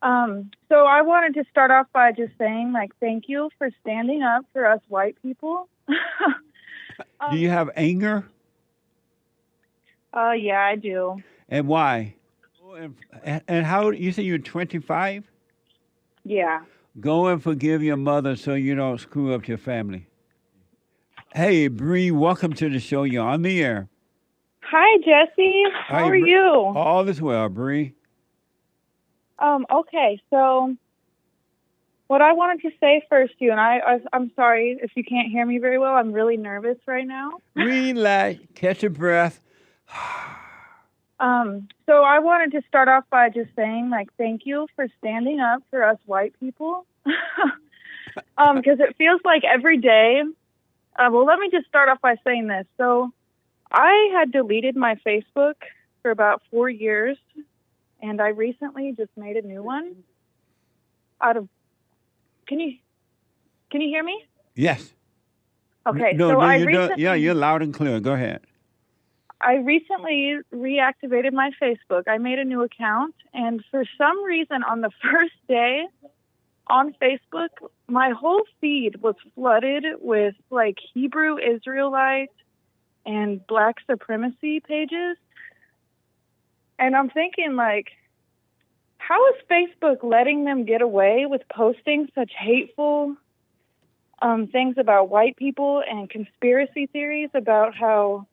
So I wanted to start off by just saying, like, thank you for standing up for us white people. Do you have anger? Yeah, I do. And why? And how you say you're 25? Yeah. Go and forgive your mother so you don't screw up your family. Hey, Bree, welcome to the show. You're on the air. Hi, Jesse. How Hey, are you? all is well, Bree. Okay, so what I wanted to say first to you, and I'm sorry if you can't hear me very well. I'm really nervous right now. Relax, catch a breath. So I wanted to start off by just saying, like, thank you for standing up for us white people. Because it feels like every day. Well, let me just start off by saying this. So I had deleted my Facebook for about 4 years, and I recently just made a new one. Out of can you hear me? Yes. Okay, No, so no, I you don't. recently Yeah, you're loud and clear. Go ahead. I recently reactivated my Facebook. I made a new account, and for some reason, on the first day on Facebook, my whole feed was flooded with like Hebrew Israelite and Black supremacy pages. And I'm thinking, like, how is Facebook letting them get away with posting such hateful things about white people and conspiracy theories about how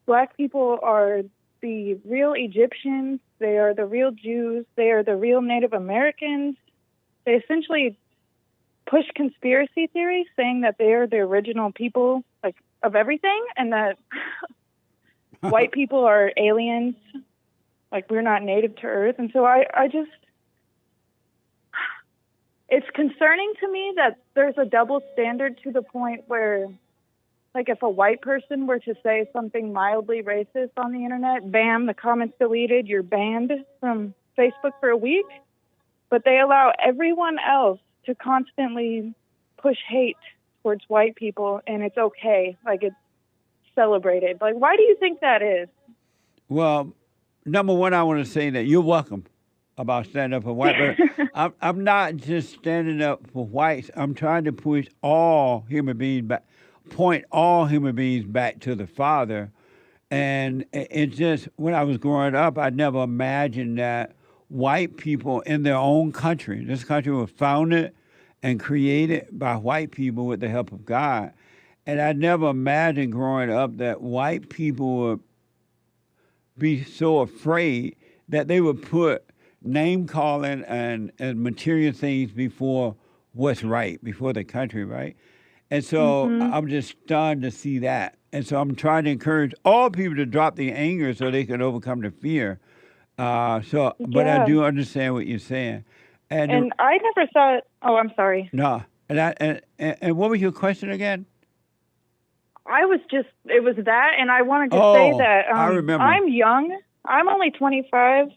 Black people are the real Egyptians, they are the real Jews, they are the real Native Americans. They essentially push conspiracy theories saying that they are the original people, like, of everything, and that white people are aliens, like we're not native to Earth. And so I just, it's concerning to me that there's a double standard to the point where, like, if a white person were to say something mildly racist on the internet, bam, the comments deleted, you're banned from Facebook for a week. But they allow everyone else to constantly push hate towards white people, and it's okay. Like, it's celebrated. Like, why do you think that is? Well, number one, I want to say that you're welcome about standing up for white, but I'm not just standing up for whites. I'm trying to push all human beings back, point all human beings back to the Father. And it's just when I was growing up, I never imagined that white people in their own country, this country was founded and created by white people with the help of God. And I never imagined growing up that white people would be so afraid that they would put name calling and material things before what's right, before the country, right? And so Mm-hmm. I'm just stunned to see that. And so I'm trying to encourage all people to drop the anger so they can overcome the fear. But I Yeah. do understand what you're saying. And And I never thought, oh, I'm sorry. no, and what was your question again? It was that, and I wanted to say Oh, that I remember. I'm young. I'm only 25.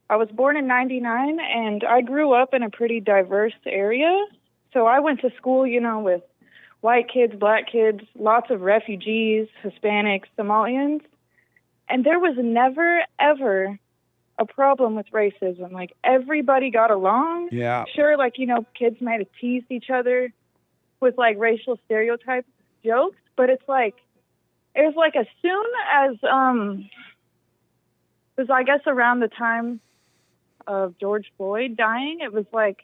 I was born in 99, and I grew up in a pretty diverse area. So I went to school, with white kids, black kids, lots of refugees, Hispanics, Somalians. And there was never, ever a problem with racism. Like, everybody got along. Yeah. Sure, like, kids might have teased each other with, like, racial stereotype jokes, but it was like as soon as, it was, I guess, around the time of George Floyd dying, it was like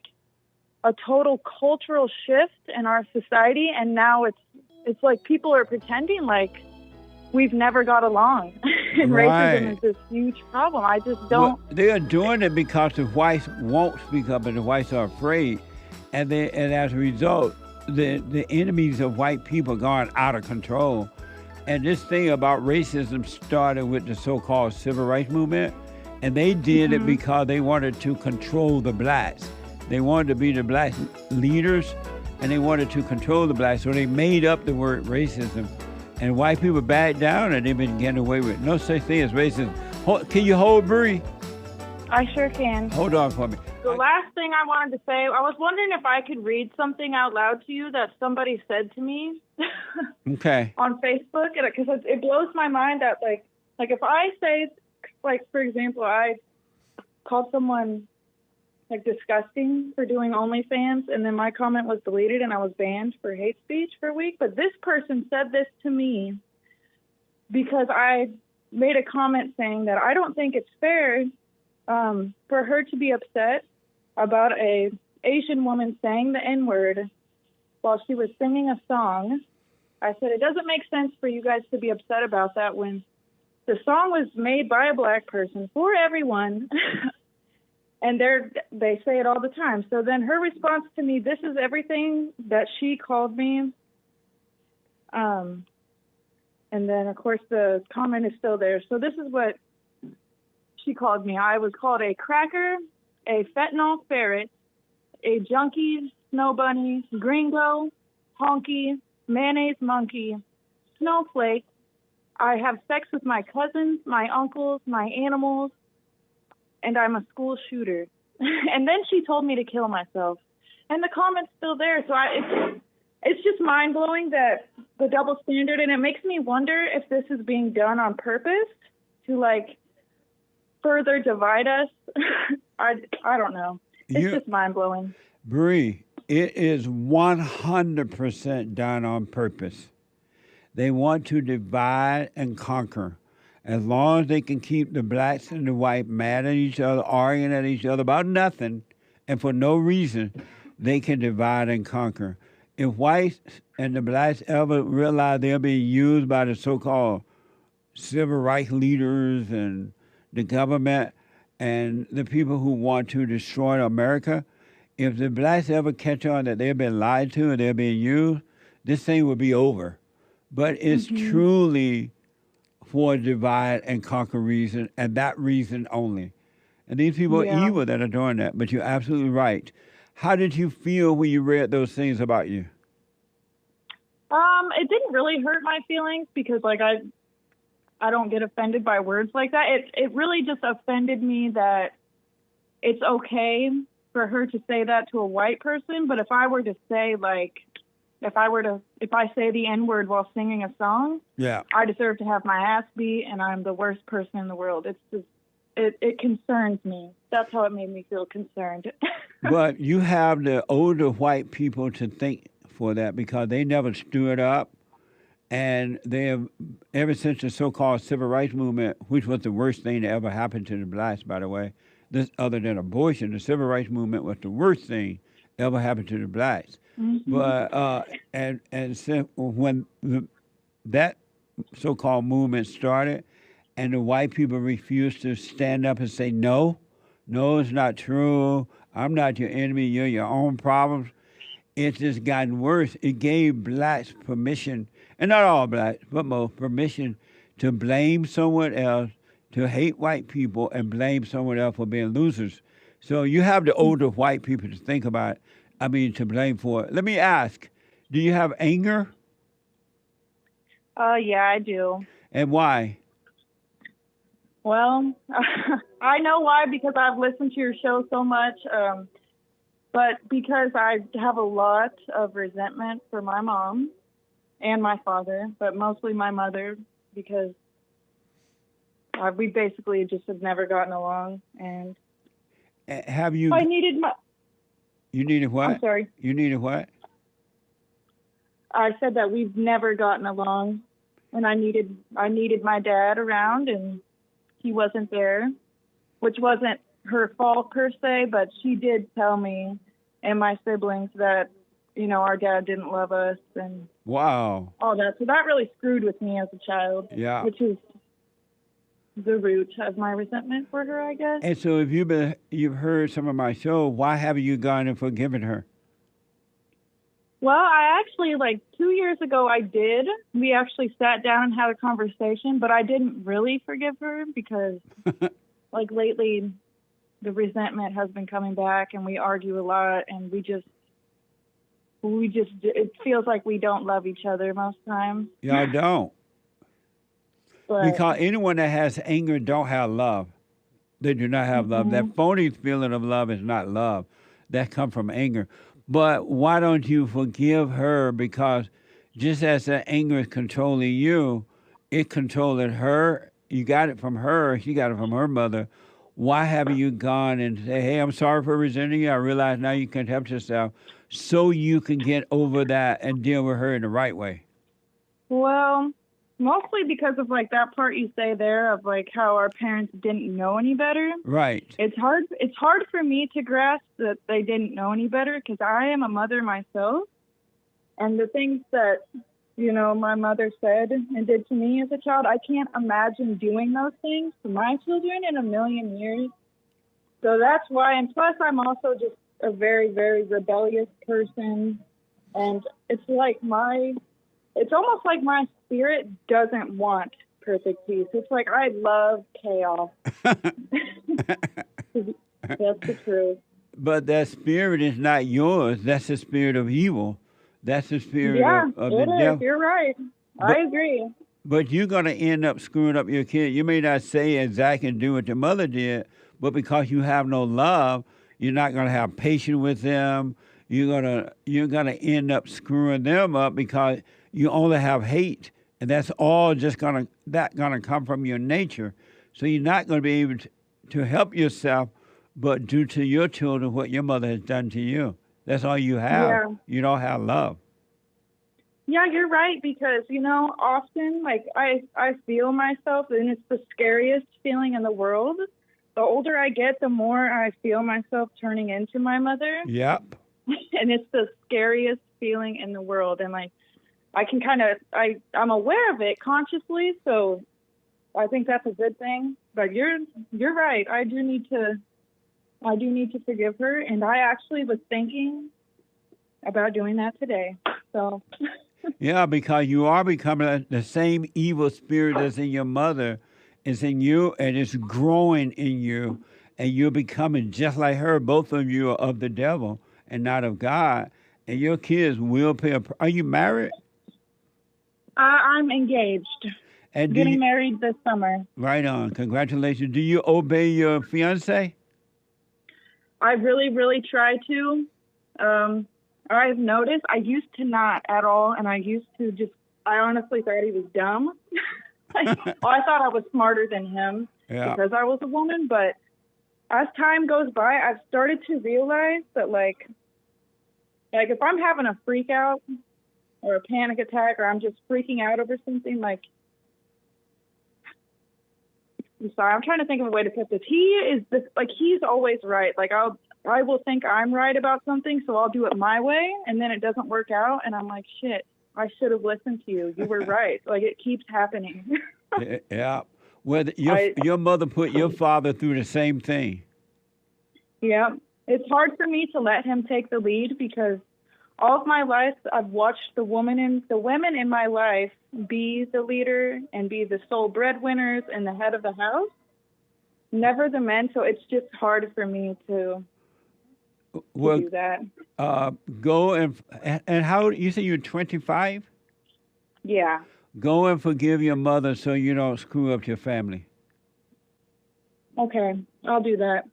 a total cultural shift in our society, and now it's like people are pretending like we've never got along. And racism is this huge problem. I just don't. Well, they are doing it because the whites won't speak up and the whites are afraid. And as a result, the enemies of white people are gone out of control. And this thing about racism started with the so-called civil rights movement. And they did it because they wanted to control the blacks. They wanted to be the black leaders, and they wanted to control the blacks. So they made up the word racism. And white people backed down, and they've been getting away with it. No such thing as racism. Can you hold, Bree? I sure can. Hold on for me. The last thing I wanted to say, I was wondering if I could read something out loud to you that somebody said to me. Okay. On Facebook, because it blows my mind that, like if I say, like, for example, I called someone like disgusting for doing OnlyFans, and then my comment was deleted and I was banned for hate speech for a week. But this person said this to me because I made a comment saying that I don't think it's fair for her to be upset about a Asian woman saying the N-word while she was singing a song. I said, it doesn't make sense for you guys to be upset about that when the song was made by a black person for everyone. And they say it all the time. So then her response to me, this is everything that she called me. And then, of course, the comment is still there. So this is what she called me. I was called a cracker, a fentanyl ferret, a junkie, snow bunny, gringo, honky, mayonnaise monkey, snowflake. I have sex with my cousins, my uncles, my animals, and I'm a school shooter. And then she told me to kill myself. And the comment's still there. So it's just mind-blowing that the double standard, and it makes me wonder if this is being done on purpose to, like, further divide us. I don't know. It's just mind-blowing. Bree, it is 100% done on purpose. They want to divide and conquer. As long as they can keep the blacks and the whites mad at each other, arguing at each other about nothing, and for no reason, they can divide and conquer. If whites and the blacks ever realize they're being used by the so-called civil rights leaders and the government and the people who want to destroy America, if the blacks ever catch on that they've been lied to and they're being used, this thing will be over. But it's truly for a divide and conquer reason, and that reason only. And these people are evil that are doing that, but you're absolutely right. How did you feel when you read those things about you? It didn't really hurt my feelings because, like, I don't get offended by words like that. It really just offended me that it's okay for her to say that to a white person, but if I were to say, like, if I say the N-word while singing a song, I deserve to have my ass beat, and I'm the worst person in the world. It's just, it concerns me. That's how it made me feel concerned. But you have the older white people to thank for that because they never stood up, and they have, ever since the so-called civil rights movement, which was the worst thing that ever happened to the blacks, by the way, this other than abortion, the civil rights movement was the worst thing ever happened to the blacks. But and so when that so-called movement started, and the white people refused to stand up and say no, it's not true. I'm not your enemy. You're your own problems. It's just gotten worse. It gave blacks permission, and not all blacks, but most, permission to blame someone else, to hate white people, and blame someone else for being losers. So you have the older white people to think about. To blame for it. Let me ask, do you have anger? Yeah, I do. And why? Well, I know why, because I've listened to your show so much, but because I have a lot of resentment for my mom and my father, but mostly my mother, because we basically just have never gotten along. And have you? I needed my... You needed what? I'm sorry. You needed what? I said that we've never gotten along, and I needed my dad around, and he wasn't there, which wasn't her fault per se, but she did tell me and my siblings that, our dad didn't love us and all that. So that really screwed with me as a child. Yeah. Which is the root of my resentment for her, I guess. And so if you've heard some of my show, why haven't you gone and forgiven her? Well, I actually, 2 years ago, I did. We actually sat down and had a conversation, but I didn't really forgive her because, lately, the resentment has been coming back, and we argue a lot, and we just, it feels like we don't love each other most times. Y'all don't. But, because anyone that has anger don't have love. They do not have love. That phony feeling of love is not love. That comes from anger. But why don't you forgive her? Because just as that anger is controlling you, it controlling her. You got it from her. She got it from her mother. why haven't you gone and say, hey, I'm sorry for resenting you. I realize now you can't help yourself, so you can get over that and deal with her in the right way? Well, mostly because of like that part you say there of like how our parents didn't know any better. Right. It's hard for me to grasp that they didn't know any better because I am a mother myself. And the things that, my mother said and did to me as a child, I can't imagine doing those things to my children in a million years. So that's why. And plus, I'm also just a very, very rebellious person. And it's almost like my spirit doesn't want perfect peace. It's like I love chaos. That's the truth. But that spirit is not yours. That's the spirit of evil. That's the spirit of the it is. devil. You're right. I agree. But you're going to end up screwing up your kid. You may not say exactly do what your mother did, but because you have no love, you're not going to have patience with them. You're gonna end up screwing them up because you only have hate, and that's all just gonna come from your nature. So you're not going to be able to help yourself, but do to your children what your mother has done to you. That's all you have. Yeah. You don't have love. Yeah, you're right, because, often, like, I feel myself, and it's the scariest feeling in the world. The older I get, the more I feel myself turning into my mother. Yep. And it's the scariest feeling in the world. And, like, I can I'm aware of it consciously, so I think that's a good thing. But you're right. I do need to forgive her, and I actually was thinking about doing that today. So Yeah, because you are becoming the same evil spirit that's in your mother is in you, and it's growing in you, and you're becoming just like her. Both of you are of the devil and not of God, and your kids will pay. Are you married? I'm engaged. And getting married this summer. Right on. Congratulations. Do you obey your fiance? I really, really try to. I've noticed I used to not at all, and I used to I honestly thought he was dumb. I thought I was smarter than him because I was a woman, but as time goes by, I've started to realize that, like if I'm having a freak out or a panic attack or I'm just freaking out over something, I'm sorry, I'm trying to think of a way to put this. He's always right. Like, I will think I'm right about something, so I'll do it my way, and then it doesn't work out, and I'm like, shit, I should have listened to you. You were right. Like, it keeps happening. Yeah. Well, your mother put your father through the same thing. Yeah. It's hard for me to let him take the lead because all of my life I've watched the women in my life be the leader and be the sole breadwinners and the head of the house, never the men. So it's just hard for me to do that. Go and how you say you're 25? Yeah. Go and forgive your mother so you don't screw up your family. Okay, I'll do that.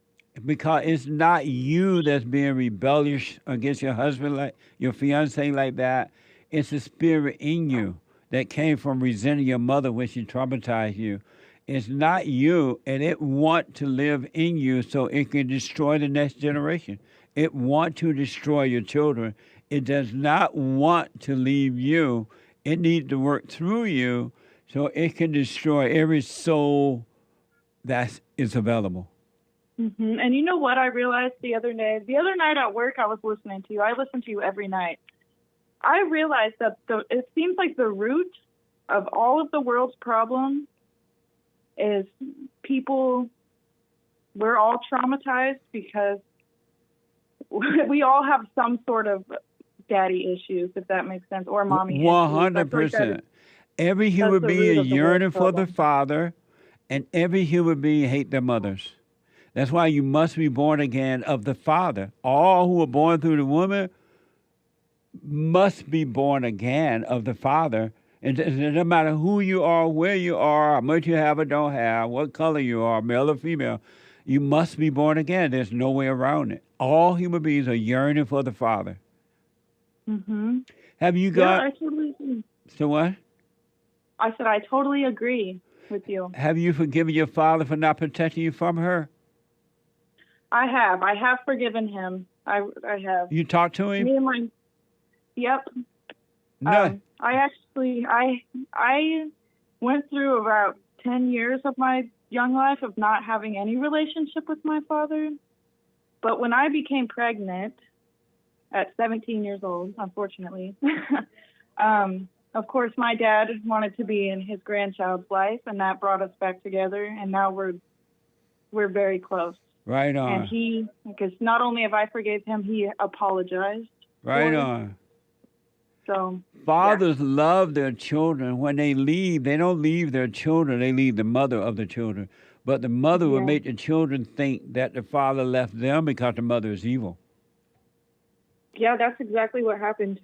Because it's not you that's being rebellious against your husband, like your fiance, like that. It's the spirit in you that came from resenting your mother when she traumatized you. It's not you, and it want to live in you so it can destroy the next generation. It want to destroy your children. It does not want to leave you. It needs to work through you so it can destroy every soul that is available. Mm-hmm. And you know what I realized the other night at work, I was listening to you. I listen to you every night. I realized that it seems like the root of all of the world's problems is people. We're all traumatized because we all have some sort of daddy issues, if that makes sense, or mommy issues. 100%. Every human being is yearning for the father, and every human being hate their mothers. That's why you must be born again of the Father. All who are born through the woman must be born again of the Father. And it doesn't matter who you are, where you are, how much you have or don't have, what color you are, male or female. You must be born again. There's no way around it. All human beings are yearning for the Father. Mm-hmm. Have you got... Yeah, I totally agree. So what? I said I totally agree with you. Have you forgiven your father for not protecting you from her? I have. I have forgiven him. I have. You talked to him? Me and my. Yep. No. I went through about 10 years of my young life of not having any relationship with my father. But when I became pregnant at 17 years old, unfortunately, of course, my dad wanted to be in his grandchild's life, and that brought us back together. And now we're very close. Right on. And because not only have I forgave him, he apologized. Right on. So fathers love their children. When they leave, they don't leave their children. They leave the mother of the children. But the mother will make the children think that the father left them because the mother is evil. Yeah, that's exactly what happened.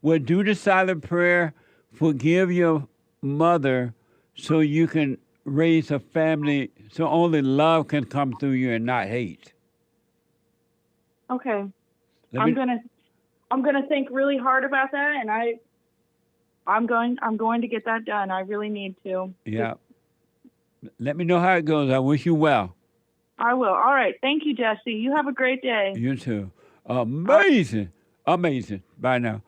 Well, do the silent prayer. Forgive your mother so you can raise a family, so only love can come through you and not hate. Okay. I'm gonna think really hard about that, and I'm going to get that done. I really need to. Yeah. Let me know how it goes. I wish you well. I will. All right. Thank you, Jesse. You have a great day. You too. Amazing. Amazing. Bye now.